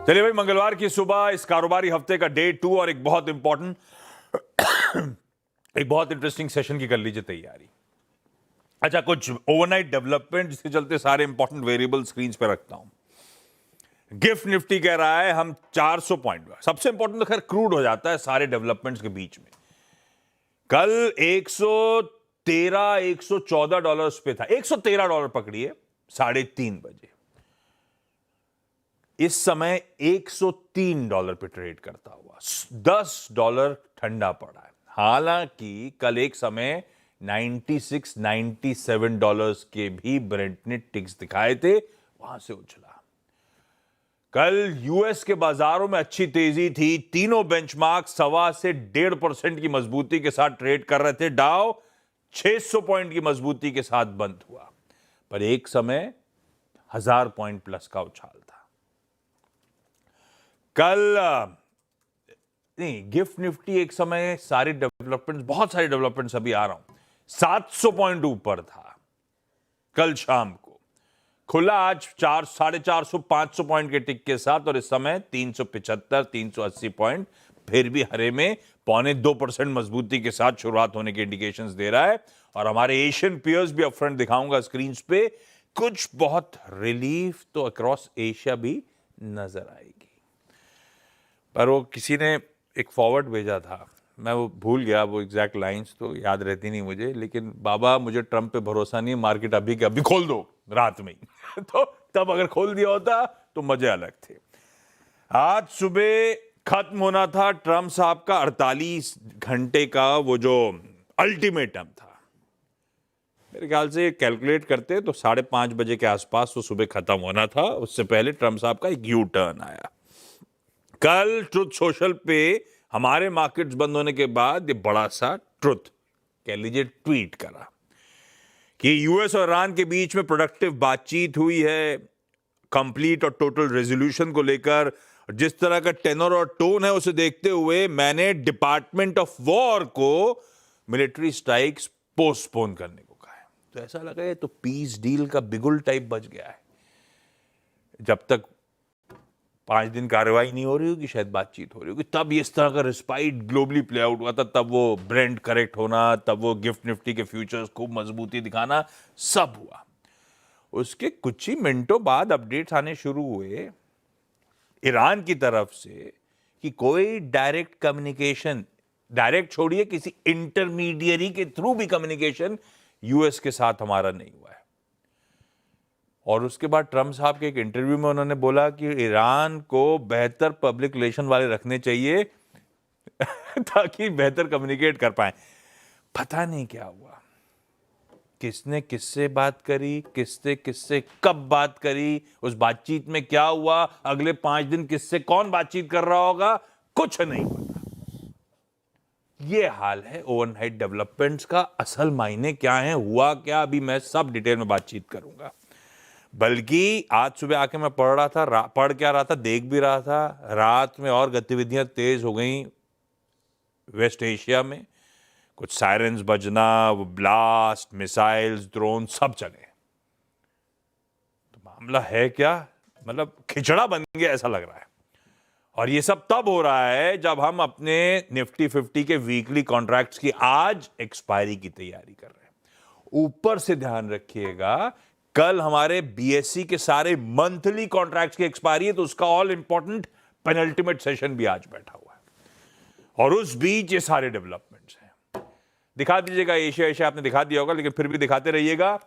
चलिए भाई, मंगलवार की सुबह इस कारोबारी हफ्ते का डे 2 और एक बहुत इंटरेस्टिंग सेशन की कर लीजिए तैयारी। अच्छा, कुछ ओवरनाइट डेवलपमेंट जिसके चलते सारे इंपॉर्टेंट वेरिएबल स्क्रीन पे रखता हूं। गिफ्ट निफ्टी कह रहा है हम 400 पॉइंट। सबसे इंपॉर्टेंट तो खैर क्रूड हो जाता है सारे डेवलपमेंट्स के बीच में। कल 113 $114 पे था, $113 पकड़िए, 3:30 बजे। इस समय $103 पे ट्रेड करता हुआ $10 ठंडा पड़ा है। हालांकि कल एक समय $96 $97 के भी ब्रेंट ने टिक्स दिखाए थे, वहां से उछला। कल यूएस के बाजारों में अच्छी तेजी थी। तीनों बेंचमार्क 1.25 से 1.5% की मजबूती के साथ ट्रेड कर रहे थे। डाउ 600 पॉइंट की मजबूती के साथ बंद हुआ, पर एक समय 1000 पॉइंट प्लस का उछाल था। कल नहीं, गिफ्ट निफ्टी एक समय बहुत सारे डेवलपमेंट्स अभी आ रहा हूं, 700 पॉइंट ऊपर था कल शाम को। खुला आज 450 500 पॉइंट के टिक के साथ, और इस समय 375 380 पॉइंट, फिर भी हरे में 0.25% मजबूती के साथ शुरुआत होने के इंडिकेशंस दे रहा है। और हमारे एशियन पीयर्स भी अपफ्रंट दिखाऊंगा स्क्रीन पे। कुछ बहुत रिलीफ तो अक्रॉस एशिया भी नजर आएगी। पर वो किसी ने एक फॉरवर्ड भेजा था, मैं वो भूल गया, वो एग्जैक्ट लाइंस तो याद रहती नहीं मुझे, लेकिन बाबा मुझे ट्रंप पे भरोसा नहीं है, मार्केट अभी के अभी खोल दो रात में ही तो तब अगर खोल दिया होता तो मजे अलग थे। आज सुबह खत्म होना था ट्रंप साहब का 48 घंटे का वो जो अल्टीमेटम था। मेरे ख्याल से कैलकुलेट करते तो 5:30 बजे के आसपास वो सुबह खत्म होना था। उससे पहले ट्रंप साहब का एक यू टर्न आया। कल ट्रुथ सोशल पे हमारे मार्केट्स बंद होने के बाद ये बड़ा सा ट्रुथ कह लीजिए ट्वीट करा कि यूएस और ईरान के बीच में प्रोडक्टिव बातचीत हुई है कंप्लीट और टोटल रेजोल्यूशन को लेकर। जिस तरह का टेनर और टोन है उसे देखते हुए मैंने डिपार्टमेंट ऑफ वॉर को मिलिट्री स्ट्राइक्स पोस्टपोन करने को कहा है। तो ऐसा लगा है तो पीस डील का बिगुल टाइप बज गया है। जब तक 5 दिन कार्रवाई नहीं हो रही होगी, शायद बातचीत हो रही होगी, तब इस तरह का रिस्पाइट ग्लोबली प्ले आउट हुआ था। तब वो ब्रेंट करेक्ट होना, तब वो गिफ्ट निफ्टी के फ्यूचर्स खूब मजबूती दिखाना, सब हुआ। उसके कुछ ही मिनटों बाद अपडेट्स आने शुरू हुए ईरान की तरफ से कि कोई डायरेक्ट कम्युनिकेशन, डायरेक्ट छोड़िए, किसी इंटरमीडियरी के थ्रू भी कम्युनिकेशन यूएस के साथ हमारा नहीं हुआ है। और उसके बाद ट्रंप साहब के एक इंटरव्यू में उन्होंने बोला कि ईरान को बेहतर पब्लिक रिलेशन वाले रखने चाहिए ताकि बेहतर कम्युनिकेट कर पाए। पता नहीं क्या हुआ, किसने किससे बात करी, किससे किससे कब बात करी, उस बातचीत में क्या हुआ, अगले 5 दिन किससे कौन बातचीत कर रहा होगा, कुछ नहीं पता। यह हाल है ओवरनाइट डेवलपमेंट्स का। असल मायने क्या है, हुआ क्या, अभी मैं सब डिटेल में बातचीत करूंगा। बल्कि आज सुबह आके मैं पढ़ क्या रहा था, देख भी रहा था, रात में और गतिविधियां तेज हो गई वेस्ट एशिया में। कुछ सायरन्स बजना, वो ब्लास्ट, मिसाइल्स, ड्रोन सब चले। तो मामला है क्या, मतलब खिचड़ा बन गया ऐसा लग रहा है। और ये सब तब हो रहा है जब हम अपने निफ्टी 50 के वीकली कॉन्ट्रैक्ट्स की आज एक्सपायरी की तैयारी कर रहे हैं। ऊपर से ध्यान रखिएगा, कल हमारे बीएससी के सारे मंथली कॉन्ट्रैक्ट्स की एक्सपायरी है, तो उसका ऑल इंपॉर्टेंट पेनल्टीमेट सेशन भी आज बैठा हुआ है। और उस बीच ये सारे डेवलपमेंट्स हैं। दिखा दीजिएगा, एशिया आपने दिखा दिया होगा, लेकिन फिर भी दिखाते रहिएगा।